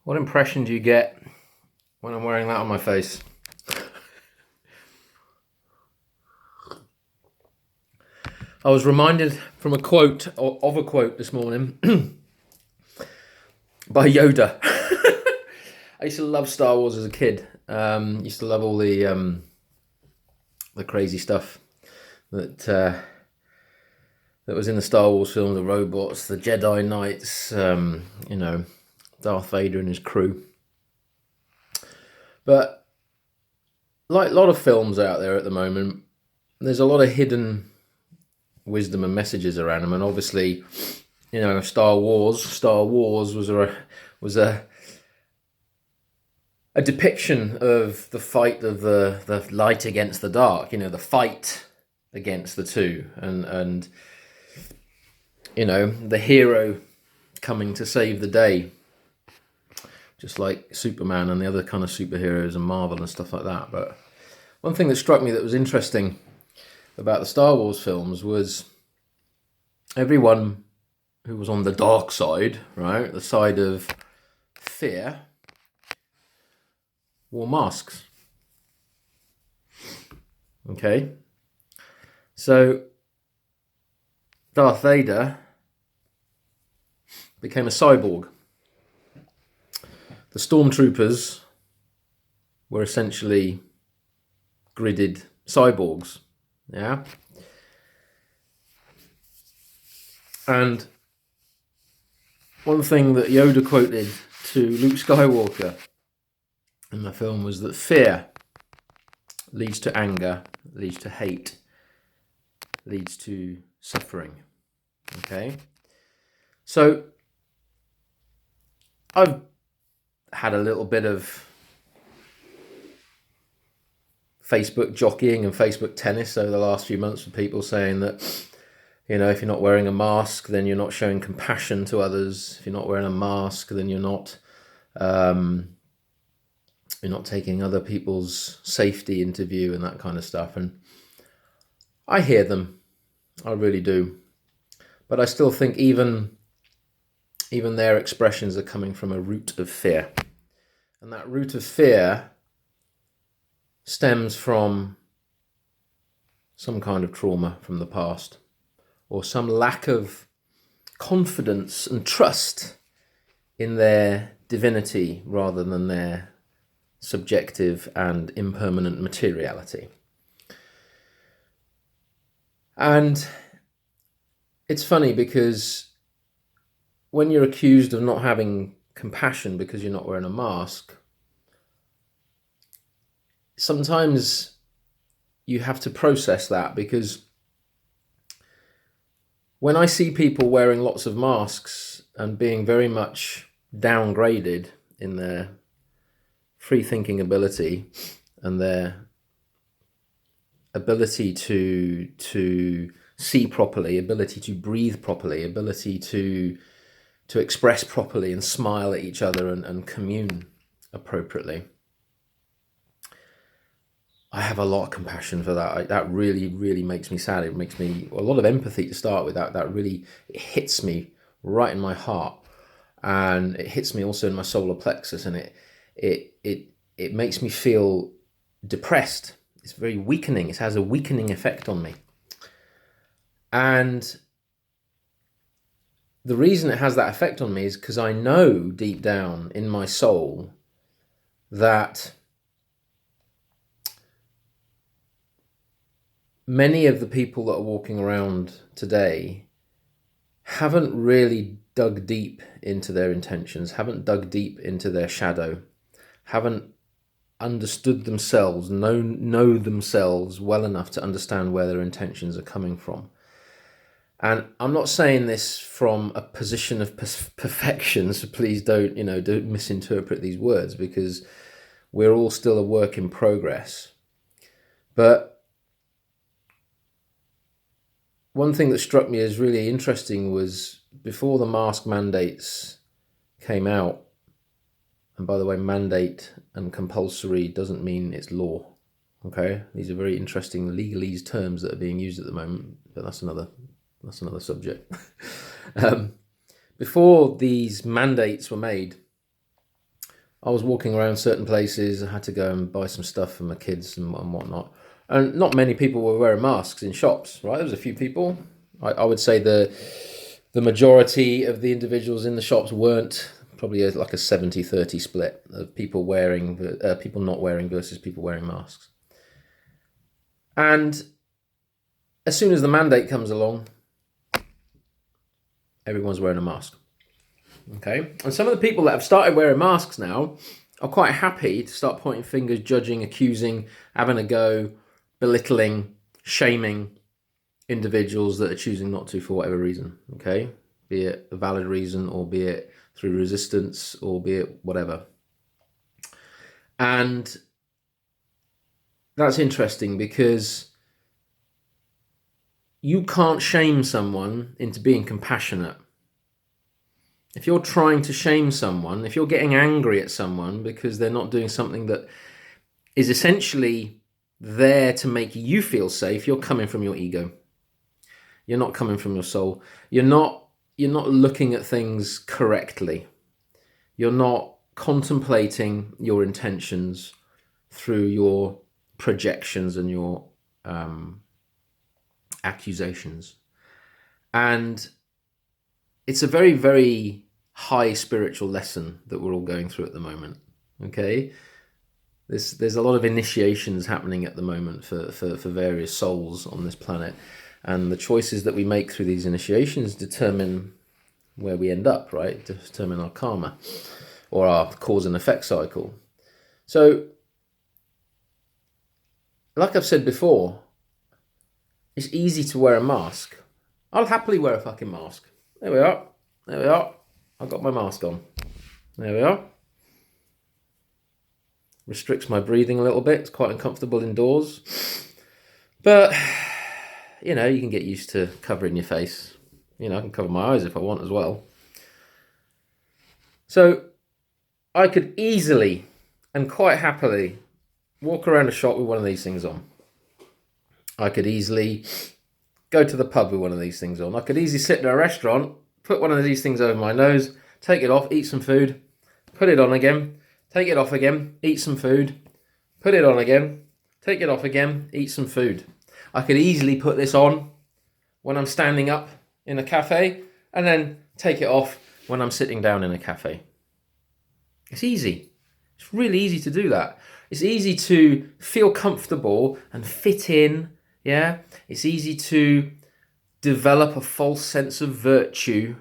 What impression do you get when I'm wearing that on my face? I was reminded from a quote of a quote this morning by Yoda. I used to love Star Wars as a kid. Used to love all the crazy stuff that that was in the Star Wars film, the robots, the Jedi Knights, Darth Vader and his crew. But like a lot of films out there at the moment, there's a lot of hidden wisdom and messages around them. And obviously, Star Wars was a depiction of the fight of the light against the dark. The fight against the two, and the hero coming to save the day, just like Superman and the other kind of superheroes and Marvel and stuff like that. But one thing that struck me that was interesting about the Star Wars films was everyone who was on the dark side, right, the side of fear, wore masks. Okay? So Darth Vader became a cyborg. The stormtroopers were essentially gridded cyborgs. Yeah? And one thing that Yoda quoted to Luke Skywalker in the film was that fear leads to anger, leads to hate, leads to suffering. Okay? So I've had a little bit of Facebook jockeying and Facebook tennis over the last few months with people saying that, if you're not wearing a mask, then you're not showing compassion to others. If you're not wearing a mask, then you're not taking other people's safety into view and that kind of stuff. And I hear them, I really do. But I still think even their expressions are coming from a root of fear. And that root of fear stems from some kind of trauma from the past, or some lack of confidence and trust in their divinity rather than their subjective and impermanent materiality. And it's funny because when you're accused of not having compassion because you're not wearing a mask, sometimes you have to process that, because when I see people wearing lots of masks and being very much downgraded in their free thinking ability and their ability to see properly, ability to breathe properly, ability to express properly and smile at each other and commune appropriately, I have a lot of compassion for that. That really, really makes me sad. It makes me a lot of empathy to start with. That really, it hits me right in my heart, and it hits me also in my solar plexus, and it makes me feel depressed. It's very weakening. It has a weakening effect on me. And the reason it has that effect on me is because I know deep down in my soul that many of the people that are walking around today haven't really dug deep into their intentions, haven't dug deep into their shadow, haven't understood themselves, know themselves well enough to understand where their intentions are coming from. And I'm not saying this from a position of perfection, so please don't misinterpret these words, because we're all still a work in progress. But one thing that struck me as really interesting was before the mask mandates came out, and by the way, mandate and compulsory doesn't mean it's law, okay? These are very interesting legalese terms that are being used at the moment, but that's another subject. Before these mandates were made, I was walking around certain places. I had to go and buy some stuff for my kids and whatnot. And not many people were wearing masks in shops, right? There was a few people. I would say the majority of the individuals in the shops weren't. Probably like a 70-30 split of people people not wearing versus people wearing masks. And as soon as the mandate comes along, everyone's wearing a mask. Okay? And some of the people that have started wearing masks now are quite happy to start pointing fingers, judging, accusing, having a go, belittling, shaming individuals that are choosing not to for whatever reason. Okay? Be it a valid reason, or be it through resistance, or be it whatever. And that's interesting because you can't shame someone into being compassionate. If you're trying to shame someone, if you're getting angry at someone because they're not doing something that is essentially there to make you feel safe, you're coming from your ego. You're not coming from your soul. You're not looking at things correctly. You're not contemplating your intentions through your projections and your accusations. And it's a very, very high spiritual lesson that we're all going through at the moment. Okay? There's a lot of initiations happening at the moment for various souls on this planet. And the choices that we make through these initiations determine where we end up, right? Determine our karma or our cause and effect cycle. So, like I've said before, it's easy to wear a mask. I'll happily wear a fucking mask. There we are. There we are. I've got my mask on. There we are. Restricts my breathing a little bit. It's quite uncomfortable indoors. But, you know, you can get used to covering your face. You know, I can cover my eyes if I want as well. So, I could easily and quite happily walk around a shop with one of these things on. I could easily go to the pub with one of these things on. I could easily sit in a restaurant, put one of these things over my nose, take it off, eat some food, put it on again, take it off again, eat some food, put it on again, take it off again, eat some food. I could easily put this on when I'm standing up in a cafe and then take it off when I'm sitting down in a cafe. It's easy. It's really easy to do that. It's easy to feel comfortable and fit in, yeah? It's easy to develop a false sense of virtue,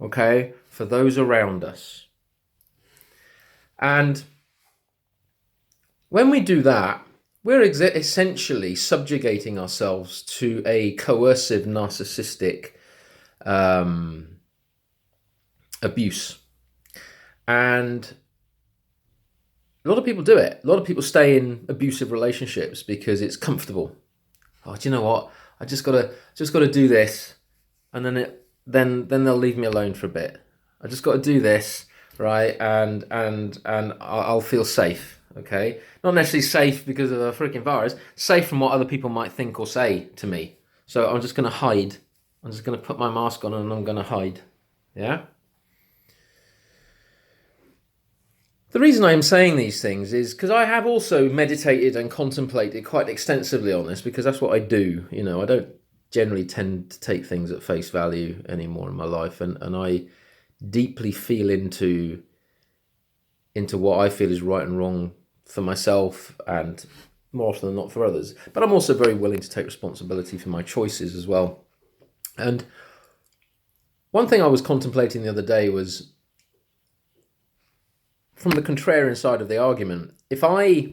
okay, for those around us. And when we do that, we're essentially subjugating ourselves to a coercive, narcissistic abuse. And a lot of people do it. A lot of people stay in abusive relationships because it's comfortable. Oh, do you know what? I just gotta do this, and then they'll leave me alone for a bit. I just got to do this, right? And I'll feel safe. Okay, not necessarily safe because of a freaking virus. Safe from what other people might think or say to me. So I'm just gonna hide. I'm just gonna put my mask on and I'm gonna hide. Yeah. The reason I'm saying these things is because I have also meditated and contemplated quite extensively on this, because that's what I do. You know, I don't generally tend to take things at face value anymore in my life, and I deeply feel into what I feel is right and wrong for myself, and more often than not for others. But I'm also very willing to take responsibility for my choices as well. And one thing I was contemplating the other day was, from the contrarian side of the argument, if I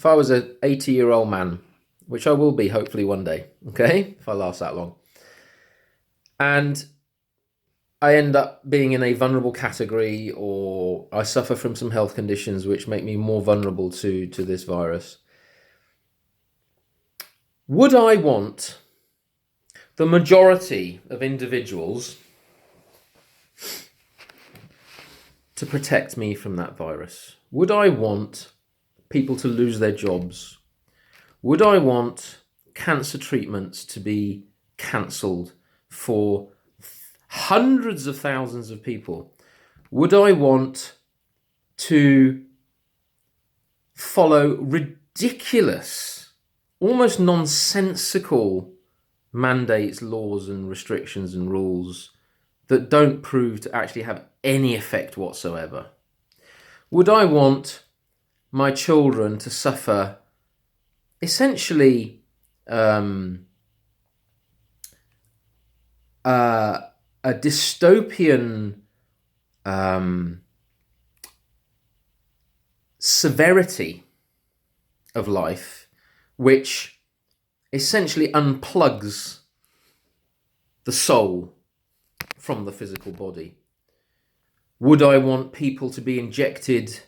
was an 80-year-old man, which I will be hopefully one day, okay, if I last that long, and I end up being in a vulnerable category, or I suffer from some health conditions which make me more vulnerable to this virus, would I want the majority of individuals to protect me from that virus? Would I want people to lose their jobs? Would I want cancer treatments to be cancelled for hundreds of thousands of people? Would I want to follow ridiculous, almost nonsensical mandates, laws and restrictions and rules that don't prove to actually have any effect whatsoever? Would I want my children to suffer essentially a dystopian severity of life, which essentially unplugs the soul from the physical body? Would I want people to be injected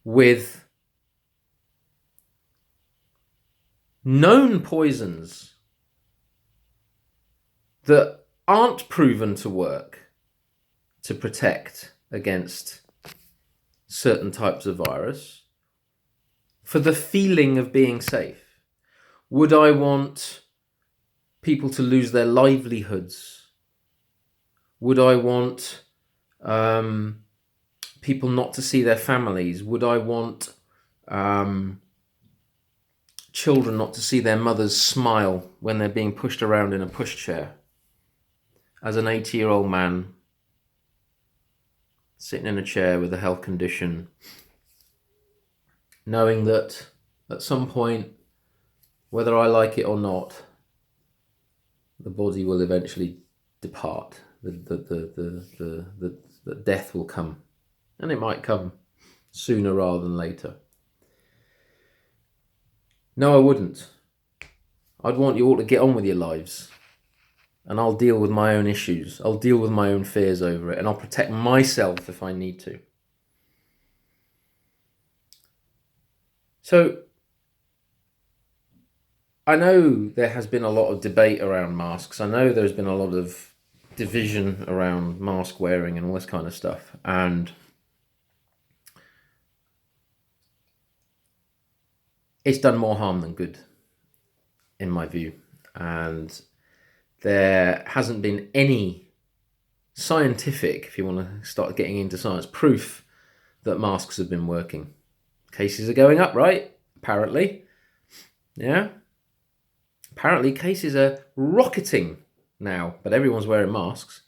with known poisons that aren't proven to work to protect against certain types of virus for the feeling of being safe? Would I want people to lose their livelihoods? Would I want people not to see their families? Would I want children not to see their mothers smile when they're being pushed around in a pushchair? As an 80-year-old man sitting in a chair with a health condition, knowing that at some point, whether I like it or not, the body will eventually depart. The death will come, and it might come sooner rather than later. No, I wouldn't. I'd want you all to get on with your lives, and I'll deal with my own issues. I'll deal with my own fears over it, and I'll protect myself if I need to. So, I know there has been a lot of debate around masks. I know there's been a lot of division around mask wearing and all this kind of stuff. And it's done more harm than good, in my view. And there hasn't been any scientific, if you want to start getting into science, proof that masks have been working. Cases are going up, right? Apparently. Yeah. Apparently cases are rocketing now, but everyone's wearing masks.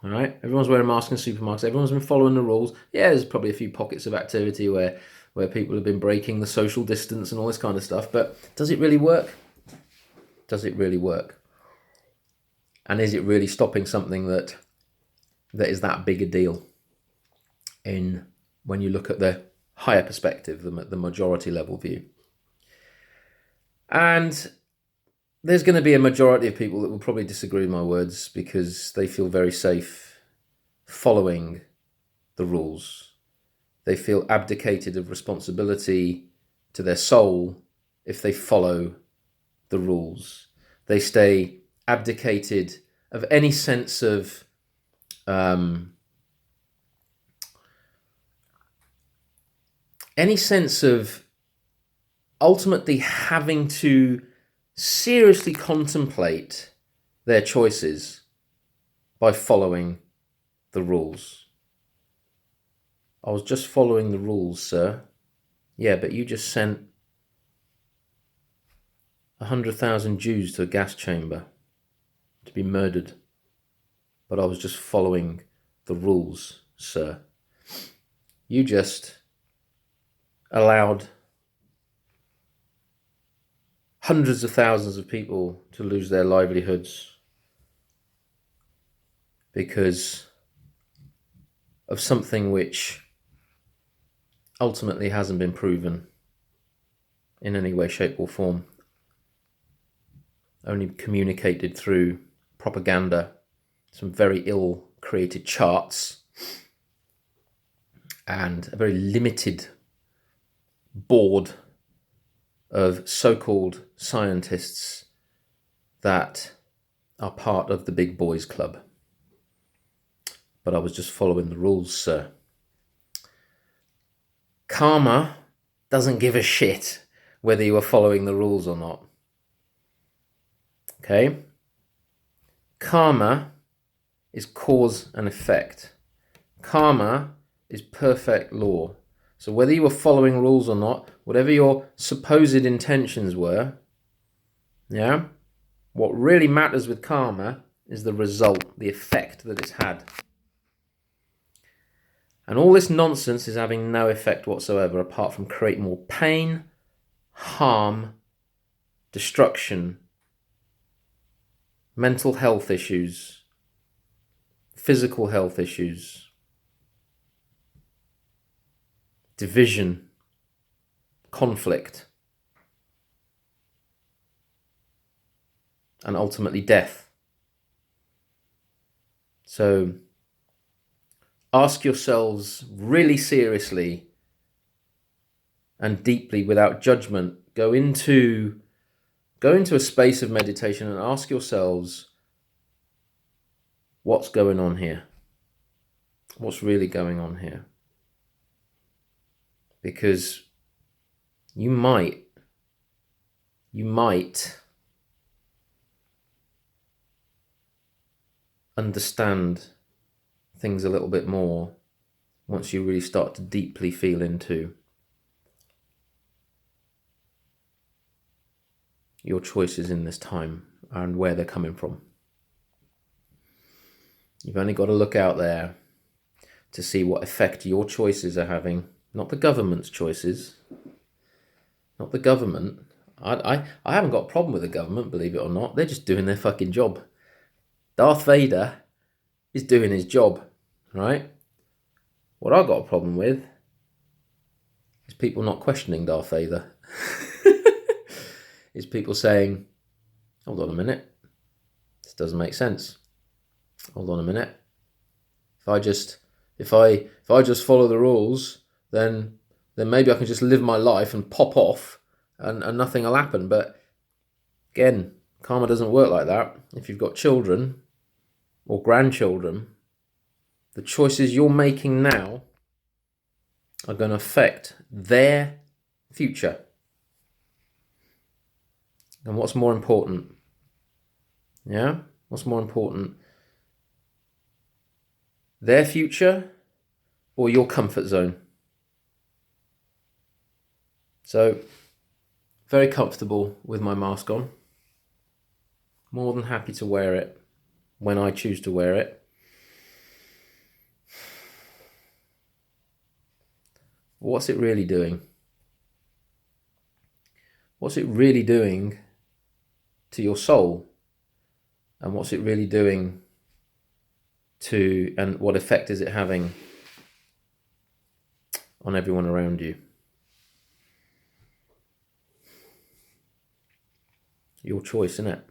All right, everyone's wearing masks in supermarkets. Everyone's been following the rules. Yeah, there's probably a few pockets of activity where people have been breaking the social distance and all this kind of stuff. But does it really work? Does it really work? And is it really stopping something that is that big a deal? In when you look at the higher perspective, the majority level view. And there's going to be a majority of people that will probably disagree with my words because they feel very safe following the rules. They feel abdicated of responsibility to their soul if they follow the rules. They stay abdicated of any sense of ultimately having to seriously contemplate their choices by following the rules. I was just following the rules, sir. Yeah, but you just sent 100,000 Jews to a gas chamber to be murdered. But I was just following the rules, sir. You just allowed hundreds of thousands of people to lose their livelihoods because of something which ultimately hasn't been proven in any way, shape or form. Only communicated through propaganda, some very ill created charts, and a very limited board of so-called scientists that are part of the big boys club. But I was just following the rules, sir. Karma doesn't give a shit whether you are following the rules or not. Okay? Karma is cause and effect. Karma is perfect law. So whether you were following rules or not, whatever your supposed intentions were, yeah, what really matters with karma is the result, the effect that it's had. And all this nonsense is having no effect whatsoever apart from create more pain, harm, destruction, mental health issues, physical health issues, division, conflict, and ultimately death. So ask yourselves really seriously and deeply without judgment. Go into a space of meditation and ask yourselves, what's going on here? What's really going on here? Because you might understand things a little bit more once you really start to deeply feel into your choices in this time and where they're coming from. You've only got to look out there to see what effect your choices are having, not the government's choices, not the government. I haven't got a problem with the government, believe it or not. They're just doing their fucking job. Darth Vader is doing his job, right? What I've got a problem with is people not questioning Darth Vader. Is people saying, hold on a minute, this doesn't make sense. Hold on a minute. If I just follow the rules, then maybe I can just live my life and pop off and nothing will happen. But again, karma doesn't work like that. If you've got children or grandchildren, the choices you're making now are going to affect their future. And what's more important? Yeah? What's more important? Their future or your comfort zone? So, very comfortable with my mask on. More than happy to wear it when I choose to wear it. What's it really doing? What's it really doing to your soul? And what's it really doing and what effect is it having on everyone around you? Your choice, innit?